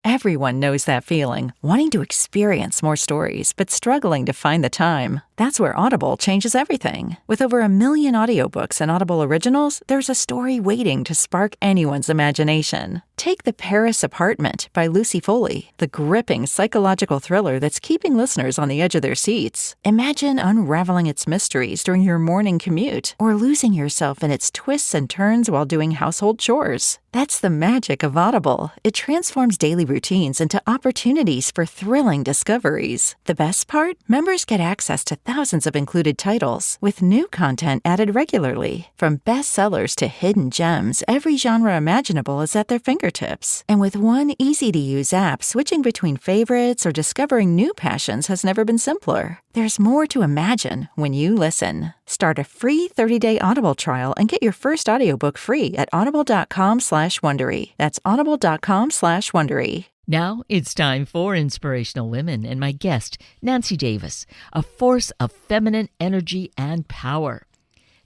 Everyone knows that feeling, wanting to experience more stories, but struggling to find the time. That's where Audible changes everything. With over 1 million audiobooks and Audible originals, there's a story waiting to spark anyone's imagination. Take The Paris Apartment by Lucy Foley, the gripping psychological thriller that's keeping listeners on the edge of their seats. Imagine unraveling its mysteries during your morning commute, or losing yourself in its twists and turns while doing household chores. That's the magic of Audible. It transforms daily routines into opportunities for thrilling discoveries. The best part? Members get access to thousands of included titles, with new content added regularly. From bestsellers to hidden gems, every genre imaginable is at their fingertips. And with one easy-to-use app, switching between favorites or discovering new passions has never been simpler. There's more to imagine when you listen. Start a free 30-day Audible trial and get your first audiobook free at audible.com/Wondery. That's audible.com/Wondery. Now it's time for Inspirational Women and my guest, Nancy Davis, a force of feminine energy and power.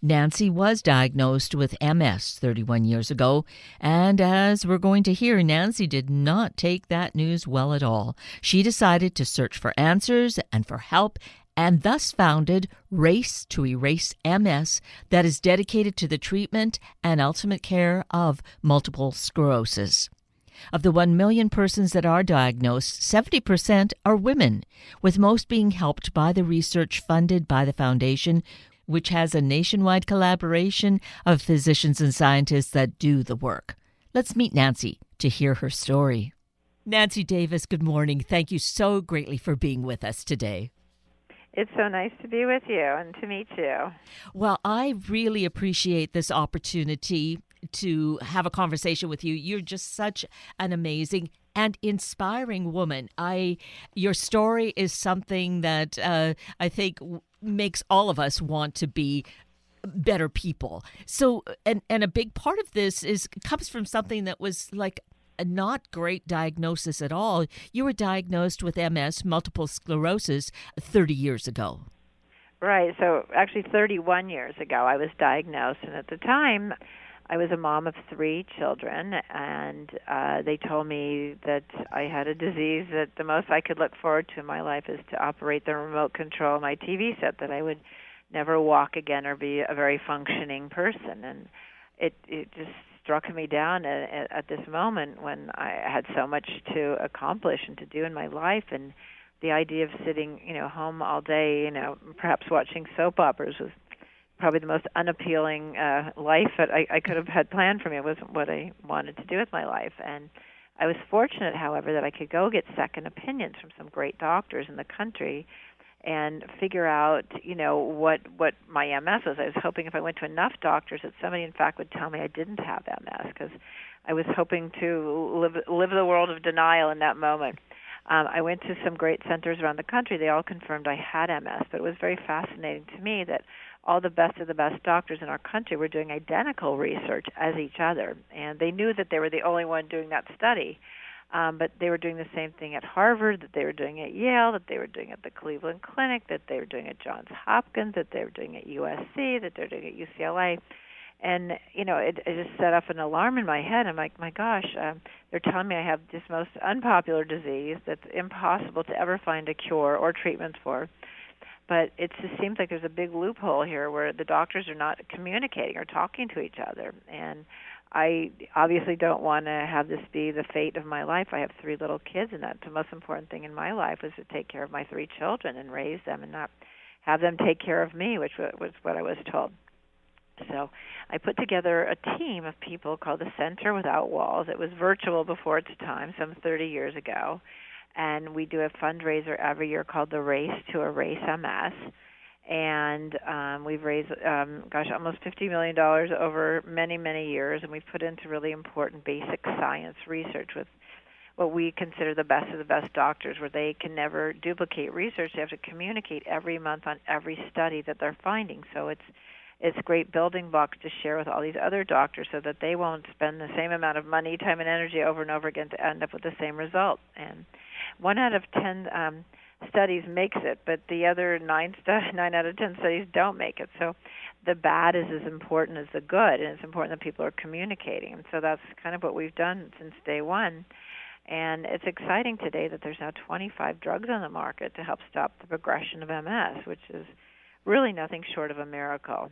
Nancy was diagnosed with MS 31 years ago, and as we're going to hear, Nancy did not take that news well at all. She decided to search for answers and for help, and thus founded Race to Erase MS, that is dedicated to the treatment and ultimate care of multiple sclerosis. Of the 1 million persons that are diagnosed, 70% are women, with most being helped by the research funded by the foundation, which has a nationwide collaboration of physicians and scientists that do the work. Let's meet Nancy to hear her story. Nancy Davis, good morning. Thank you so greatly for being with us today. It's so nice to be with you and to meet you. Well, I really appreciate this opportunity to have a conversation with you. You're just such an amazing and inspiring woman. Your story is something that I think makes all of us want to be better people. So, and a big part of this comes from something that was like a not great diagnosis at all. You were diagnosed with MS, multiple sclerosis, 30 years ago. Right. So actually 31 years ago I was diagnosed, and at the time I was a mom of 3 children, and they told me that I had a disease that the most I could look forward to in my life is to operate the remote control of my TV set, that I would never walk again or be a very functioning person. And it just struck me down at this moment when I had so much to accomplish and to do in my life, and the idea of sitting, home all day, perhaps watching soap operas was probably the most unappealing life that I could have had planned for me. It wasn't what I wanted to do with my life. And I was fortunate, however, that I could go get second opinions from some great doctors in the country and figure out, what my MS was. I was hoping if I went to enough doctors that somebody, in fact, would tell me I didn't have MS, because I was hoping to live the world of denial in that moment. I went to some great centers around the country. They all confirmed I had MS, but it was very fascinating to me that all the best of the best doctors in our country were doing identical research as each other, and they knew that they were the only one doing that study. But they were doing the same thing at Harvard, that they were doing at Yale, that they were doing at the Cleveland Clinic, that they were doing at Johns Hopkins, that they were doing at USC, that they're doing at UCLA. And, it just set off an alarm in my head. I'm like, my gosh, they're telling me I have this most unpopular disease that's impossible to ever find a cure or treatments for. But it just seems like there's a big loophole here where the doctors are not communicating or talking to each other. And I obviously don't want to have this be the fate of my life. I have 3 little kids, and that's the most important thing in my life, was to take care of my 3 children and raise them and not have them take care of me, which was what I was told. So I put together a team of people called the Center Without Walls. It was virtual before its time, some 30 years ago. And we do a fundraiser every year called the Race to Erase MS. And we've raised, almost $50 million over many, many years. And we've put into really important basic science research with what we consider the best of the best doctors, where they can never duplicate research. They have to communicate every month on every study that they're finding. So it's great building blocks to share with all these other doctors so that they won't spend the same amount of money, time, and energy over and over again to end up with the same result. And 1 out of 10 studies makes it, but the other 9 out of 10 studies don't make it. So the bad is as important as the good, and it's important that people are communicating. And so that's kind of what we've done since day one. And it's exciting today that there's now 25 drugs on the market to help stop the progression of MS, which is really nothing short of a miracle.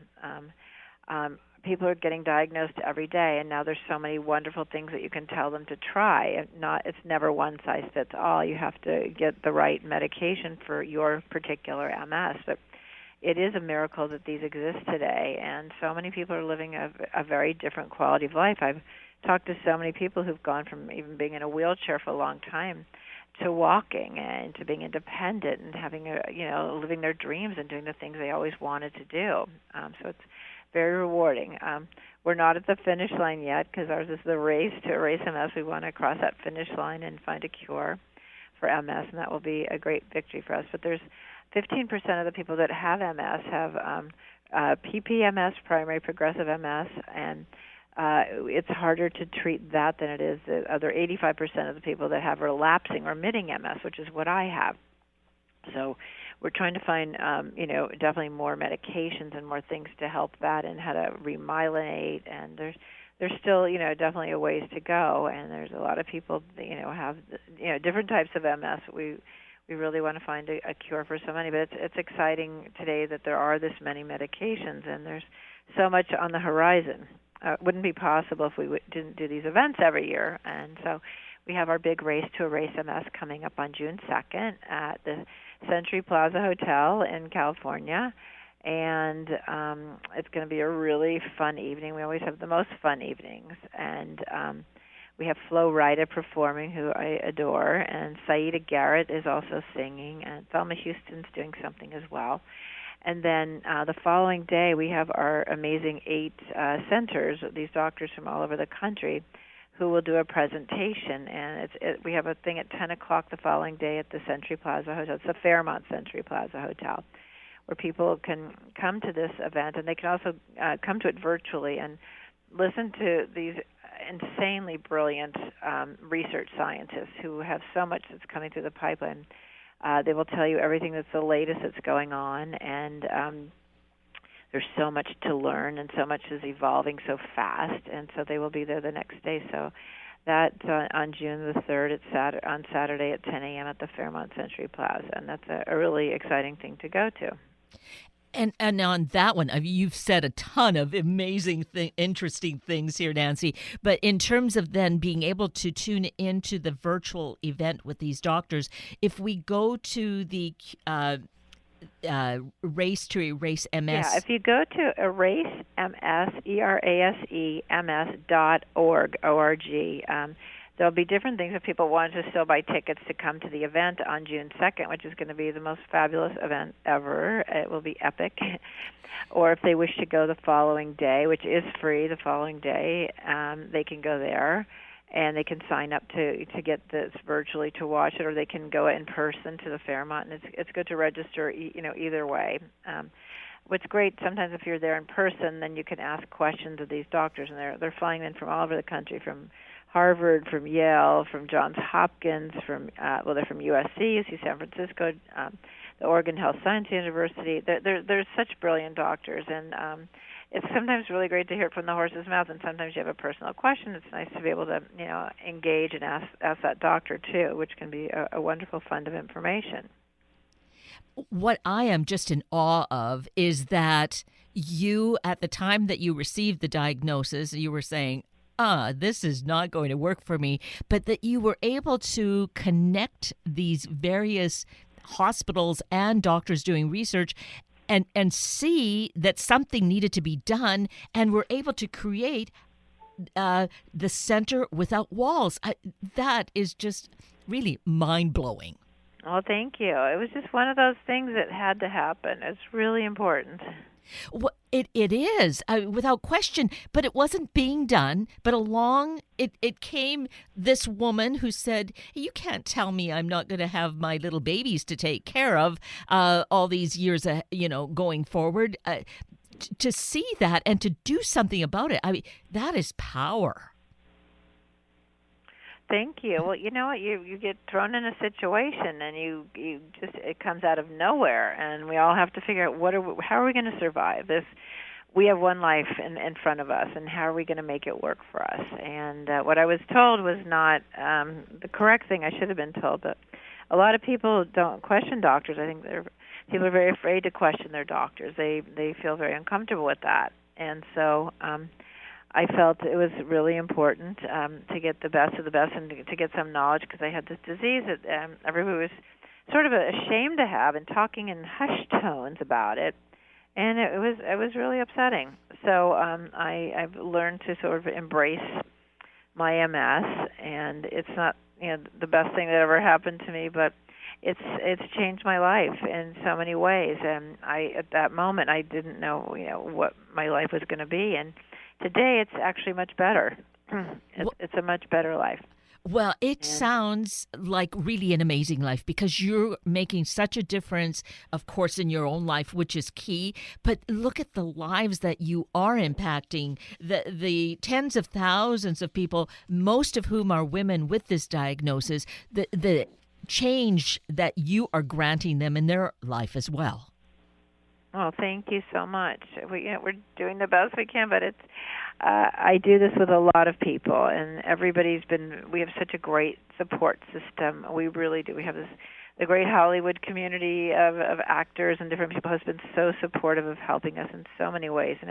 People are getting diagnosed every day, and now there's so many wonderful things that you can tell them to try. It's never one size fits all. You have to get the right medication for your particular MS. But it is a miracle that these exist today, and so many people are living a very different quality of life. I've talked to so many people who've gone from even being in a wheelchair for a long time to walking and to being independent and having living their dreams and doing the things they always wanted to do. So it's very rewarding. We're not at the finish line yet because ours is the race to erase MS. We want to cross that finish line and find a cure for MS, and that will be a great victory for us. But there's 15% of the people that have MS have PPMS, primary progressive MS, and it's harder to treat that than it is the other 85% of the people that have relapsing or remitting MS, which is what I have. So we're trying to find, definitely more medications and more things to help that, and how to remyelinate. And there's still, definitely a ways to go. And there's a lot of people, have, different types of MS. We really want to find a cure for so many. But it's exciting today that there are this many medications, and there's so much on the horizon. It wouldn't be possible if we didn't do these events every year. And so we have our big Race to Erase MS coming up on June 2nd at the Century Plaza Hotel in California. And it's going to be a really fun evening. We always have the most fun evenings. And we have Flo Rida performing, who I adore, and Saida Garrett is also singing, and Thelma Houston's doing something as well. And then the following day, we have our amazing 8 centers, these doctors from all over the country, who will do a presentation. And we have a thing at 10 o'clock the following day at the Century Plaza Hotel. It's the Fairmont Century Plaza Hotel, where people can come to this event, and they can also come to it virtually and listen to these insanely brilliant research scientists who have so much that's coming through the pipeline. They will tell you everything that's the latest that's going on, and there's so much to learn, and so much is evolving so fast, and so they will be there the next day. So that's on June the 3rd, on Saturday at 10 a.m. at the Fairmont Century Plaza, and that's a really exciting thing to go to. And on that one, you've said a ton of amazing, interesting things here, Nancy. But in terms of then being able to tune into the virtual event with these doctors, if we go to the Race to Erase MS. Yeah, if you go to erasems.org, O-R-G, there'll be different things if people want to still buy tickets to come to the event on June 2nd, which is going to be the most fabulous event ever. It will be epic. Or if they wish to go the following day, which is free the following day, they can go there, and they can sign up to get this virtually to watch it, or they can go in person to the Fairmont, and it's good to register either way. What's great, sometimes if you're there in person, then you can ask questions of these doctors, and they're flying in from all over the country, from Harvard, from Yale, from Johns Hopkins, they're from USC, UC San Francisco, the Oregon Health Science University. There's such brilliant doctors, and it's sometimes really great to hear it from the horse's mouth, and sometimes you have a personal question. It's nice to be able to, engage and ask that doctor too, which can be a wonderful fund of information. What I am just in awe of is that you, at the time that you received the diagnosis, you were saying, this is not going to work for me, but that you were able to connect these various hospitals and doctors doing research and see that something needed to be done, and were able to create the Center Without Walls. That is just really mind-blowing. Oh, thank you. It was just one of those things that had to happen. It's really important. Well, it is, without question, but it wasn't being done. But along it came this woman who said, you can't tell me I'm not going to have my little babies to take care of all these years, going forward. To see that and to do something about it, that is power. Thank you. Well, you know what? You get thrown in a situation, and you just, it comes out of nowhere, and we all have to figure out how are we going to survive this. we have one life in front of us, and how are we going to make it work for us? And what I was told was not the correct thing. I should have been told, but a lot of people don't question doctors. I think people are very afraid to question their doctors. They feel very uncomfortable with that, and so I felt it was really important to get the best of the best and to get some knowledge, because I had this disease that everybody was sort of ashamed to have and talking in hushed tones about it. And it was really upsetting. So I've learned to sort of embrace my MS, and it's not the best thing that ever happened to me, but it's changed my life in so many ways. And at that moment I didn't know what my life was going to be, and today it's actually much better. It's a much better life. Well, it sounds like really an amazing life, because you're making such a difference, of course, in your own life, which is key. But look at the lives that you are impacting, the tens of thousands of people, most of whom are women with this diagnosis, the change that you are granting them in their life as well. Well, thank you so much. We're doing the best we can, but I do this with a lot of people, and we have such a great support system. We really do. We have the great Hollywood community of actors and different people has been so supportive of helping us in so many ways, and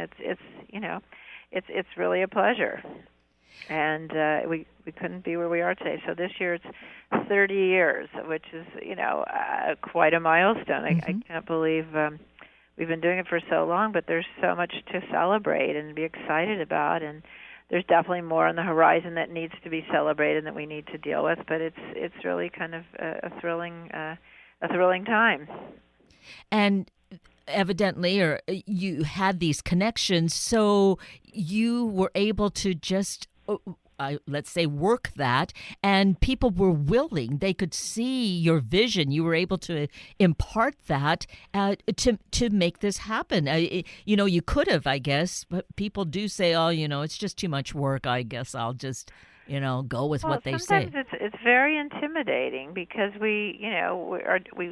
it's really a pleasure. And we couldn't be where we are today. So this year it's 30 years, which is quite a milestone. I can't believe we've been doing it for so long, but there's so much to celebrate and be excited about, and there's definitely more on the horizon that needs to be celebrated and that we need to deal with. But it's really kind of a thrilling time. And evidently, you had these connections, so you were able to just let's say work that, and people were willing. They could see your vision. You were able to impart that to make this happen. You could have, I guess, but people do say, oh, it's just too much work. I guess I'll just go with what they say. Sometimes it's very intimidating, because we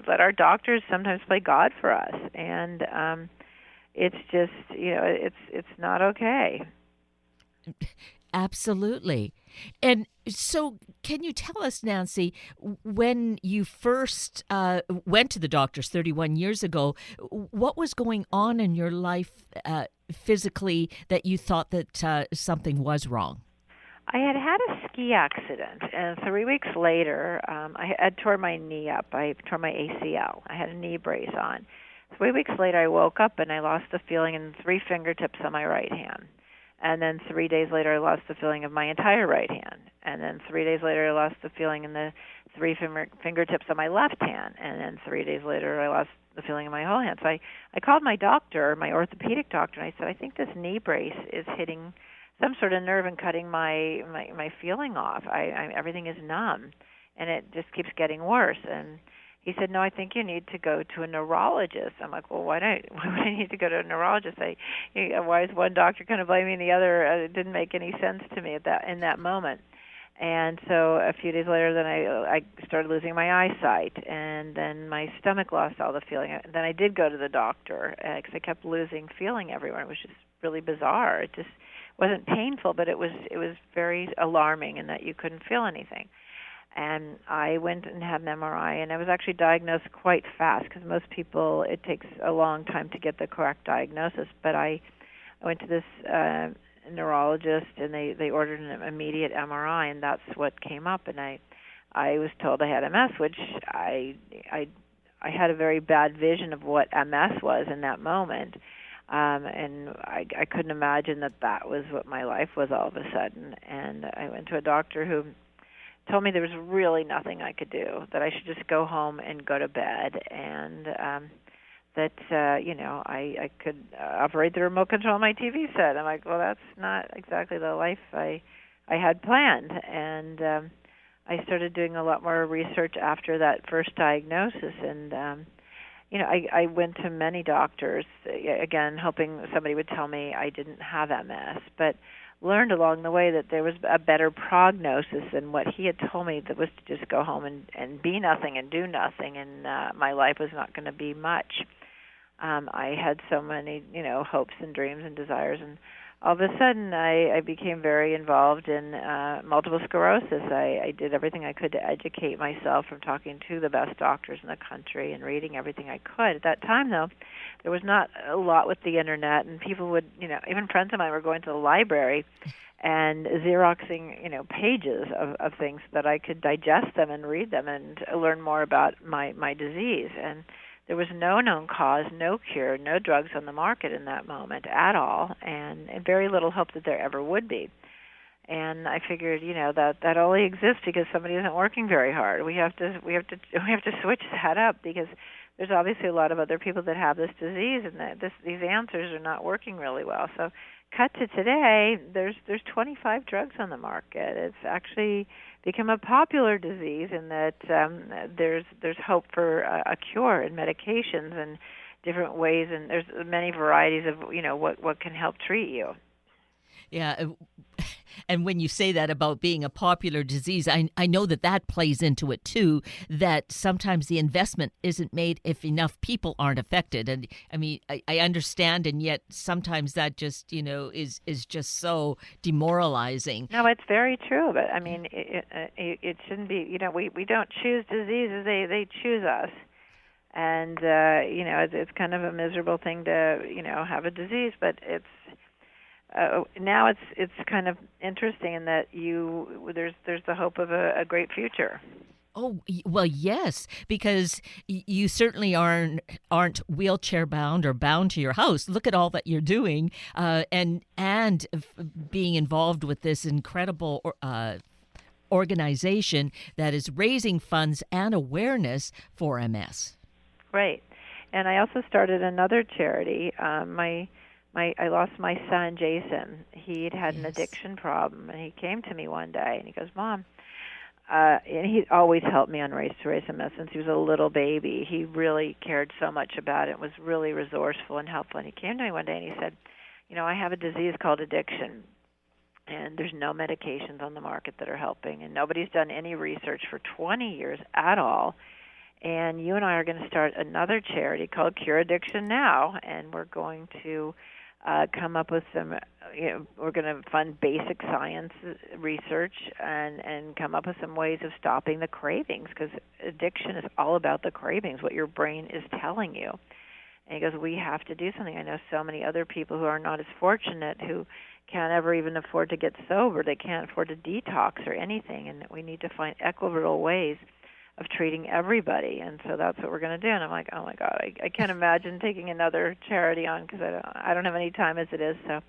let our doctors sometimes play God for us, and it's just it's not okay. Absolutely. And so can you tell us, Nancy, when you first went to the doctors 31 years ago, what was going on in your life physically that you thought that something was wrong? I had a ski accident, and 3 weeks later, I had torn my knee up. I tore my ACL. I had a knee brace on. 3 weeks later, I woke up and I lost the feeling in 3 fingertips on my right hand. And then 3 days later, I lost the feeling of my entire right hand. And then 3 days later, I lost the feeling in the 3 fingertips on my left hand. And then 3 days later, I lost the feeling in my whole hand. So I called my doctor, my orthopedic doctor, and I said, I think this knee brace is hitting some sort of nerve and cutting my feeling off. Everything is numb, and it just keeps getting worse. And he said, no, I think you need to go to a neurologist. I'm like, well, why would I need to go to a neurologist? Why is one doctor kind of blaming the other? It didn't make any sense to me in that moment. And so a few days later, then I started losing my eyesight, and then my stomach lost all the feeling. Then I did go to the doctor, because I kept losing feeling everywhere. It was just really bizarre. It just wasn't painful, but it was very alarming in that you couldn't feel anything. And I went and had an MRI, and I was actually diagnosed quite fast, because most people, it takes a long time to get the correct diagnosis. But I went to this neurologist, and they ordered an immediate MRI, and that's what came up. And I was told I had MS, which I had a very bad vision of what MS was in that moment. And I couldn't imagine that was what my life was all of a sudden. And I went to a doctor who told me there was really nothing I could do, that I should just go home and go to bed, and that I could operate the remote control on my TV set. I'm like, well, that's not exactly the life I had planned. And I started doing a lot more research after that first diagnosis, and I went to many doctors, again, hoping somebody would tell me I didn't have MS, but learned along the way that there was a better prognosis than what he had told me, that was to just go home and be nothing and do nothing, and my life was not going to be much. I had so many, hopes and dreams and desires, and all of a sudden I became very involved in multiple sclerosis. I did everything I could to educate myself from talking to the best doctors in the country and reading everything I could. At that time, though, there was not a lot with the internet, and people would, even friends of mine were going to the library and Xeroxing, pages of things so that I could digest them and read them and learn more about my disease. And there was no known cause, no cure, no drugs on the market in that moment at all, and very little hope that there ever would be. And I figured, that only exists because somebody isn't working very hard. We have to switch that up because there's obviously a lot of other people that have this disease, and these answers are not working really well. So, cut to today, there's 25 drugs on the market. It's actually become a popular disease in that there's hope for a cure and medications and different ways, and there's many varieties of what can help treat you. Yeah. And when you say that about being a popular disease, I know that plays into it too, that sometimes the investment isn't made if enough people aren't affected. And I mean, I understand, and yet sometimes that just, is just so demoralizing. No, it's very true, but I mean, it shouldn't be, we don't choose diseases, they choose us. And, it's kind of a miserable thing to, have a disease, but it's, now it's kind of interesting in that there's the hope of a great future. Oh, well, yes, because you certainly aren't wheelchair bound or bound to your house. Look at all that you're doing, and being involved with this incredible organization that is raising funds and awareness for MS. Right, and I also started another charity. I lost my son, Jason. He'd had an addiction problem, and he came to me one day, and he goes, Mom, and he always helped me on Race to Race MS since he was a little baby. He really cared so much about it, was really resourceful and helpful. And he came to me one day, and he said, I have a disease called addiction, and there's no medications on the market that are helping, and nobody's done any research for 20 years at all. And you and I are going to start another charity called Cure Addiction Now, and we're going to come up with some, we're going to fund basic science research and come up with some ways of stopping the cravings, because addiction is all about the cravings, what your brain is telling you. And he goes, we have to do something. I know so many other people who are not as fortunate, who can't ever even afford to get sober. They can't afford to detox or anything, and we need to find equitable ways of treating everybody, and so that's what we're going to do. And I'm like, oh my God, I can't imagine taking another charity on because I don't have any time as it is. So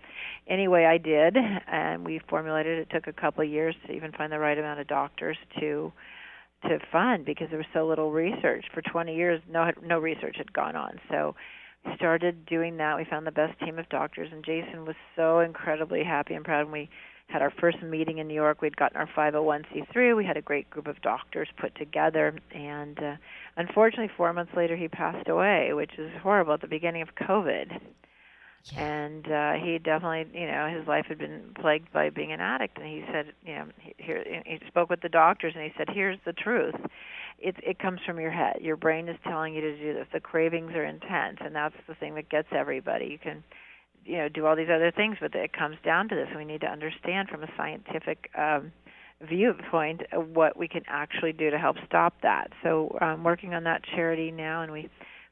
anyway, I did, and we formulated it. It took a couple of years to even find the right amount of doctors to fund, because there was so little research. For 20 years, no research had gone on. So we started doing that. We found the best team of doctors, and Jason was so incredibly happy and proud when we had our first meeting in New York. We'd gotten our 501c3. We had a great group of doctors put together, and unfortunately 4 months later he passed away, which is horrible, at the beginning of COVID. Yeah. And he definitely, his life had been plagued by being an addict, and he said, he spoke with the doctors, and he said, here's the truth. It comes from your head. Your brain is telling you to do this. The cravings are intense, and that's the thing that gets everybody. You can do all these other things, but it comes down to this. We need to understand from a scientific viewpoint what we can actually do to help stop that. So I'm working on that charity now, and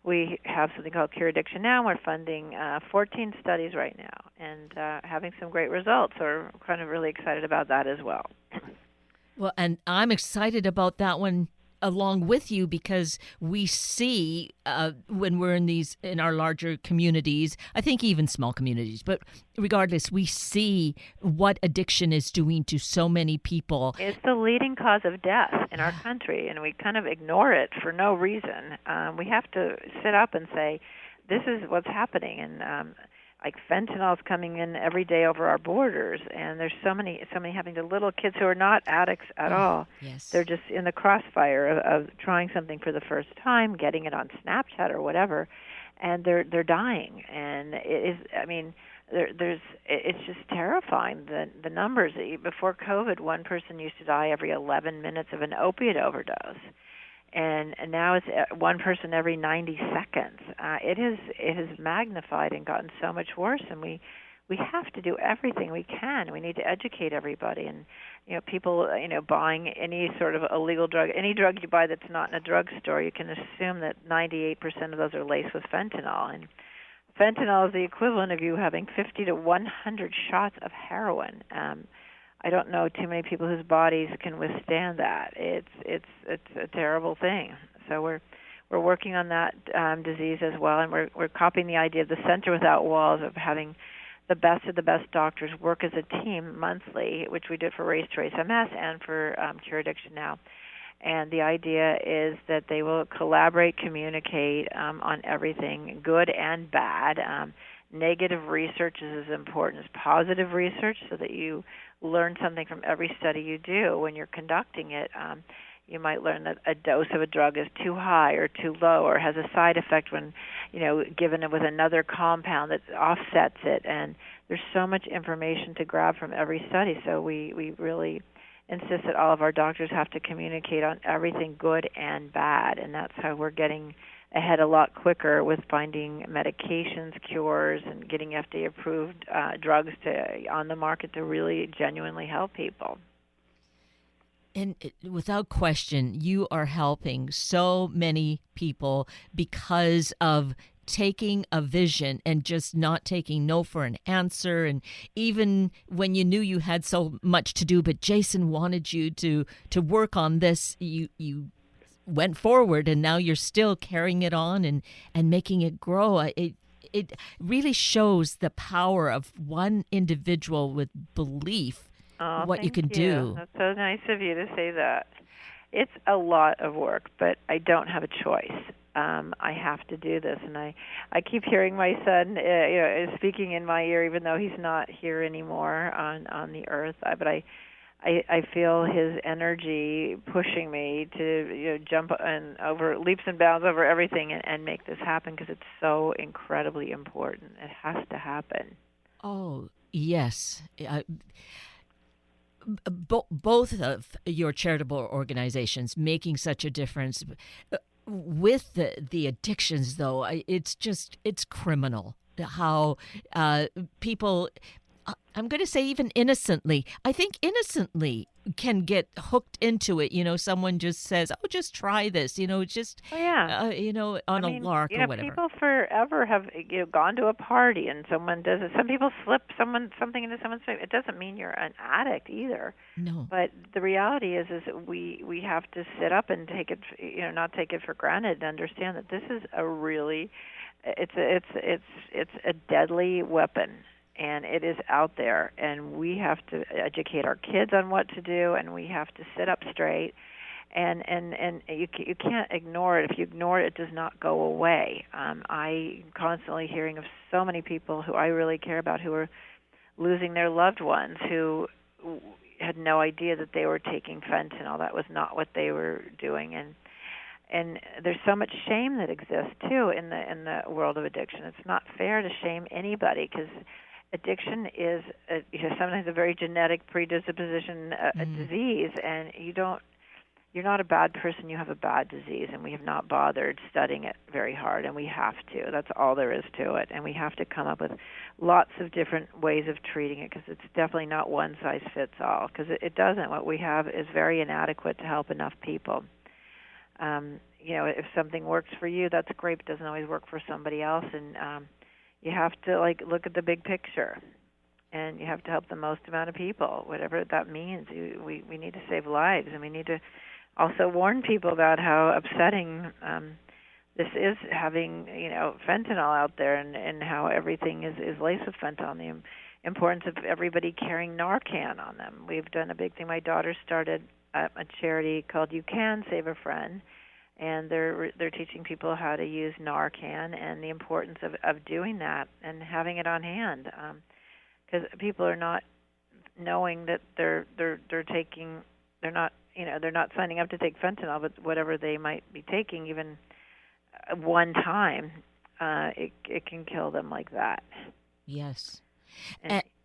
we have something called Cure Addiction Now. We're funding 14 studies right now, and having some great results. So we're kind of really excited about that as well. Well, and I'm excited about that one along with you, because we see when we're in our larger communities, I think even small communities, but regardless, we see what addiction is doing to so many people. It's the leading cause of death in our country, and we kind of ignore it for no reason. We have to sit up and say, this is what's happening, and like fentanyl's coming in every day over our borders, and there's so many having to little kids who are not addicts at all. Yes. They're just in the crossfire of trying something for the first time, getting it on Snapchat or whatever, and they're dying. And it is, I mean, it's just terrifying, the numbers. Before COVID, one person used to die every 11 minutes of an opiate overdose. and now it's one person every 90 seconds. It has magnified and gotten so much worse, and we have to do everything we can. We need to educate everybody, and people buying any sort of illegal drug, any drug you buy that's not in a drugstore, you can assume that 98% of those are laced with fentanyl, and fentanyl is the equivalent of you having 50 to 100 shots of heroin. I don't know too many people whose bodies can withstand that. It's a terrible thing. So we're working on that disease as well, and we're copying the idea of the Center Without Walls, of having the best of the best doctors work as a team monthly, which we did for Race to Race MS and for Cure Addiction Now. And the idea is that they will collaborate, communicate on everything, good and bad. Negative research is as important as positive research, so that you learn something from every study you do. When you're conducting it, you might learn that a dose of a drug is too high or too low, or has a side effect when given it with another compound that offsets it. And there's so much information to grab from every study, so we really insist that all of our doctors have to communicate on everything good and bad, and that's how we're getting ahead a lot quicker with finding medications, cures, and getting FDA-approved drugs on the market to really genuinely help people. And without question, you are helping so many people because of taking a vision and just not taking no for an answer. And even when you knew you had so much to do, but Jason wanted you to work on this, you went forward, and now you're still carrying it on and making it grow. It really shows the power of one individual with belief, what you can do. That's so nice of you to say that. It's a lot of work, but I don't have a choice. I have to do this, and I keep hearing my son speaking in my ear, even though he's not here anymore on the earth. But I feel his energy pushing me to jump and over leaps and bounds over everything and make this happen, because it's so incredibly important. It has to happen. Oh, yes. Both of your charitable organizations making such a difference. With the addictions, though, it's criminal how people, I'm going to say even innocently, I think innocently can get hooked into it. Someone just says, "Oh, just try this." Just on a lark or whatever. People forever have gone to a party and someone does it. Some people slip something into someone's face. It doesn't mean you're an addict either. No. But the reality is we have to sit up and take it, not take it for granted, and understand that this is a really, it's a deadly weapon. And it is out there, and we have to educate our kids on what to do, and we have to sit up straight, and you can't ignore it. If you ignore it, it does not go away. I'm constantly hearing of so many people who I really care about who are losing their loved ones, who had no idea that they were taking fentanyl. That was not what they were doing, and there's so much shame that exists too in the world of addiction. It's not fair to shame anybody, because addiction is sometimes a very genetic predisposition, a disease, and you're not a bad person, you have a bad disease, and we have not bothered studying it very hard, and we have to. That's all there is to it, and we have to come up with lots of different ways of treating it, because it's definitely not one size fits all, because it doesn't. What we have is very inadequate to help enough people. If something works for you, that's great, but it doesn't always work for somebody else, and you have to look at the big picture, and you have to help the most amount of people, whatever that means. We need to save lives, and we need to also warn people about how upsetting this is, having fentanyl out there, and how everything is laced with fentanyl. And the importance of everybody carrying Narcan on them. We've done a big thing. My daughter started a charity called You Can Save a Friend, and they're teaching people how to use Narcan and the importance of doing that and having it on hand, because people are not knowing that they're not signing up to take fentanyl, but whatever they might be taking, even one time, it can kill them like that. Yes,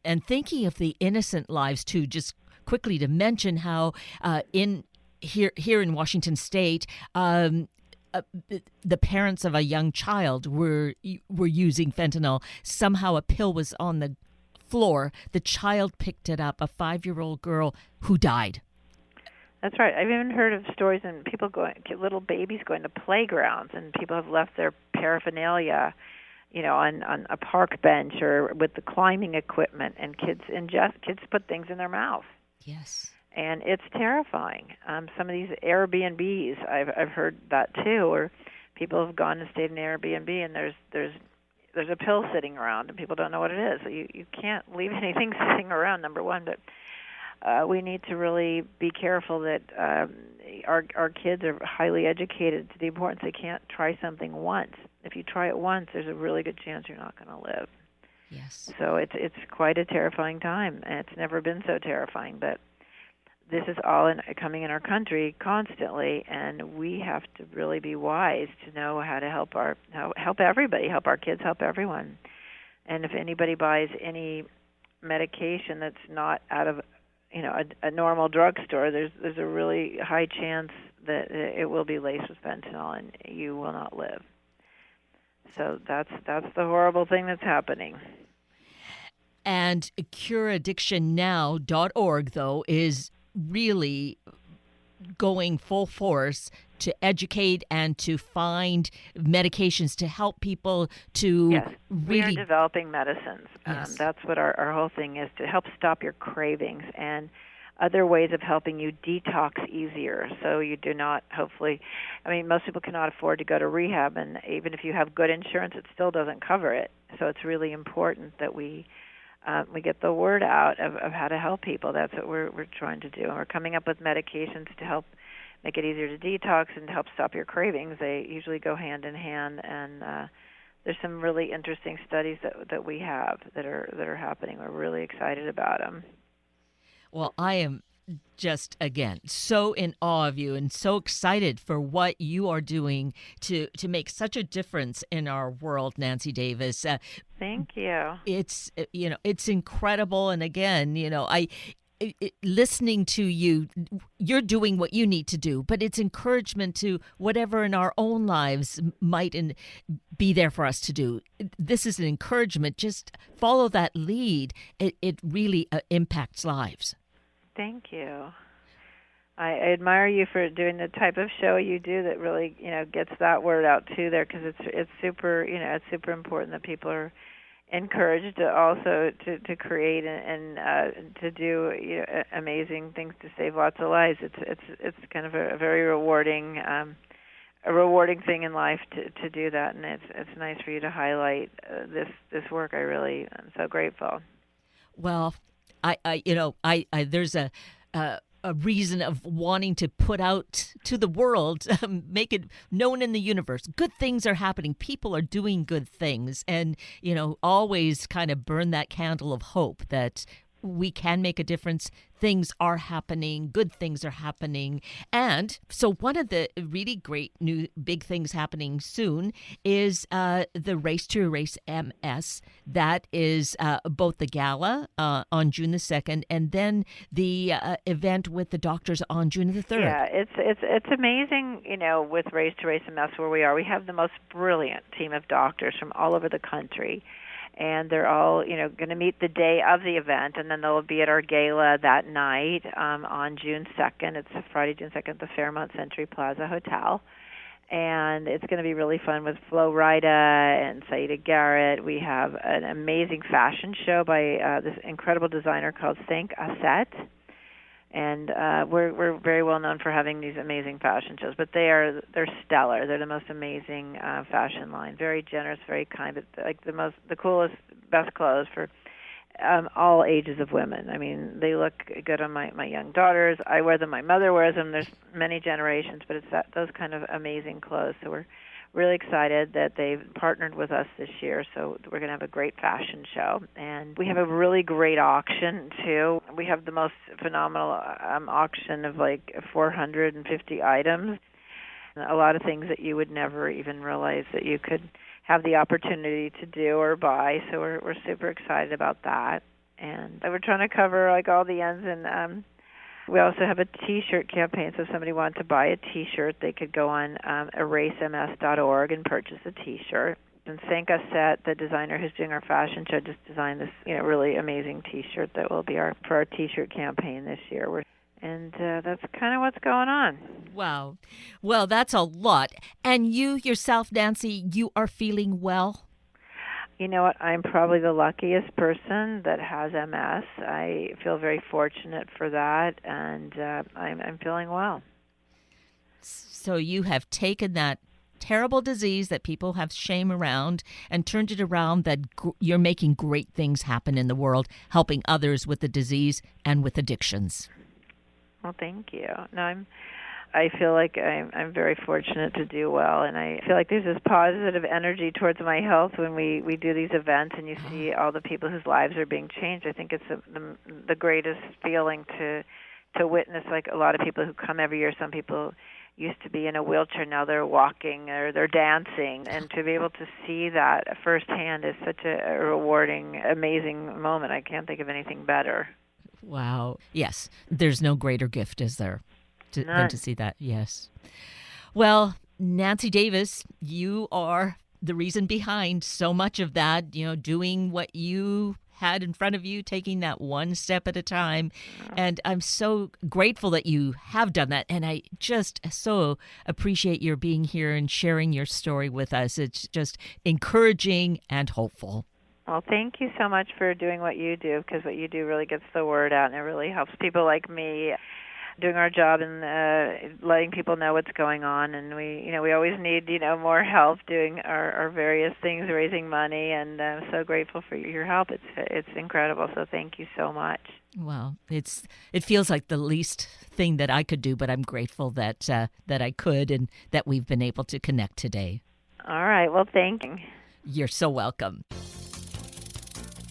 and thinking of the innocent lives too, just quickly to mention how in here in Washington State, the parents of a young child were using fentanyl. Somehow a pill was on the floor. The child picked it up, a 5-year-old girl who died. That's right. I've even heard of stories and people little babies going to playgrounds, and people have left their paraphernalia, on a park bench or with the climbing equipment, and kids put things in their mouth. Yes. And it's terrifying. Some of these Airbnbs, I've heard that too, where people have gone and stayed in Airbnb, and there's a pill sitting around, and people don't know what it is. So you can't leave anything sitting around, number one, but we need to really be careful that our kids are highly educated to the importance they can't try something once. If you try it once, there's a really good chance you're not going to live. Yes. So it's quite a terrifying time, and it's never been so terrifying. But this is all coming in our country constantly, and we have to really be wise to know how to help everybody, help our kids, help everyone. And if anybody buys any medication that's not out of a normal drugstore, there's a really high chance that it will be laced with fentanyl, and you will not live. So that's the horrible thing that's happening. And cureaddictionnow.org, though, is really going full force to educate and to find medications to help people to yes. really... We are developing medicines. Yes. That's what our whole thing is, to help stop your cravings and other ways of helping you detox easier, so you do not, hopefully, most people cannot afford to go to rehab, and even if you have good insurance, it still doesn't cover it. So it's really important that we get the word out of how to help people. That's what we're trying to do. And we're coming up with medications to help make it easier to detox and to help stop your cravings. They usually go hand in hand, and there's some really interesting studies that we have that are happening. We're really excited about them. Well, I am just, again, so in awe of you and so excited for what you are doing to make such a difference in our world, Nancy Davis. Thank you. It's, it's incredible. And again, listening to you, you're doing what you need to do, but it's encouragement to whatever in our own lives might be there for us to do. This is an encouragement. Just follow that lead. It really impacts lives. Thank you. I admire you for doing the type of show you do that really, gets that word out too there, because it's super, it's super important that people are encouraged to also to create and to do amazing things to save lots of lives. It's kind of a very rewarding thing in life to do that, and it's nice for you to highlight this work. I'm so grateful. Well, I there's a reason of wanting to put out to the world, make it known in the universe. Good things are happening. People are doing good things, and always kind of burn that candle of hope that we can make a difference. Things are happening. Good things are happening. And so one of the really great new big things happening soon is the Race to Erase MS. That is both the gala on June the 2nd and then the event with the doctors on June the 3rd. Yeah, it's amazing, with Race to Erase MS where we are. We have the most brilliant team of doctors from all over the country. And they're all, going to meet the day of the event, and then they'll be at our gala that night on June 2nd. It's Friday, June 2nd, at the Fairmont Century Plaza Hotel. And it's going to be really fun with Flo Rida and Saida Garrett. We have an amazing fashion show by this incredible designer called Think Asset. And we're very well known for having these amazing fashion shows, but they're stellar. They're the most amazing fashion line. Very generous, very kind, but like the coolest, best clothes for all ages of women. They look good on my young daughters. I wear them. My mother wears them. There's many generations, but it's those kind of amazing clothes. So we're really excited that they've partnered with us this year. So we're going to have a great fashion show. And we have a really great auction, too. We have the most phenomenal auction of like 450 items. A lot of things that you would never even realize that you could have the opportunity to do or buy. So we're super excited about that. And we're trying to cover like all the ends and We also have a T-shirt campaign, so if somebody wanted to buy a T-shirt, they could go on erasems.org and purchase a T-shirt. And Sanka Set, the designer who's doing our fashion show, just designed this, really amazing T-shirt that will be for our T-shirt campaign this year. And that's kind of what's going on. Wow. Well, that's a lot. And you yourself, Nancy, you are feeling well? You know what? I'm probably the luckiest person that has MS. I feel very fortunate for that, and I'm feeling well. So you have taken that terrible disease that people have shame around and turned it around that you're making great things happen in the world, helping others with the disease and with addictions. Well, thank you. No, I feel like I'm very fortunate to do well, and I feel like there's this positive energy towards my health when we do these events and you see all the people whose lives are being changed. I think it's the greatest feeling to witness, like a lot of people who come every year. Some people used to be in a wheelchair, now they're walking or they're dancing, and to be able to see that firsthand is such a rewarding, amazing moment. I can't think of anything better. Wow. Yes, there's no greater gift, is there, than to see that? Yes. Well, Nancy Davis, you are the reason behind so much of that, doing what you had in front of you, taking that one step at a time. And I'm so grateful that you have done that. And I just so appreciate your being here and sharing your story with us. It's just encouraging and hopeful. Well, thank you so much for doing what you do, because what you do really gets the word out, and it really helps people like me doing our job and letting people know what's going on. And we always need more help doing our various things, raising money, and I'm so grateful for your help. It's incredible. So thank you so much. Well, it feels like the least thing that I could do, but I'm grateful that I could and that we've been able to connect today. All right. Well, thank you. You're so welcome.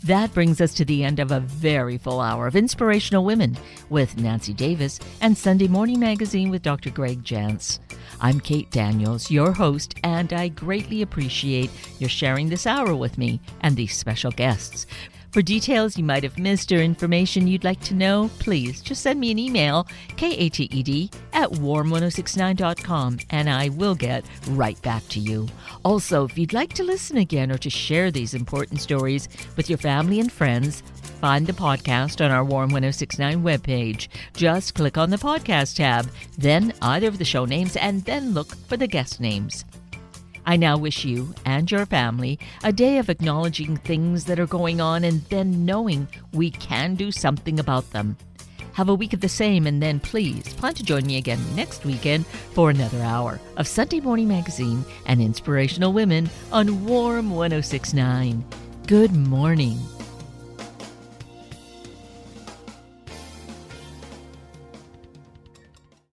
That brings us to the end of a very full hour of Inspirational Women with Nancy Davis and Sunday Morning Magazine with Dr. Greg Jantz. I'm Kate Daniels, your host, and I greatly appreciate your sharing this hour with me and these special guests. For details you might have missed or information you'd like to know, please just send me an email, kated@warm1069.com, and I will get right back to you. Also, if you'd like to listen again or to share these important stories with your family and friends, find the podcast on our Warm 1069 webpage. Just click on the podcast tab, then either of the show names, and then look for the guest names. I now wish you and your family a day of acknowledging things that are going on and then knowing we can do something about them. Have a week of the same, and then please plan to join me again next weekend for another hour of Sunday Morning Magazine and Inspirational Women on Warm 1069. Good morning.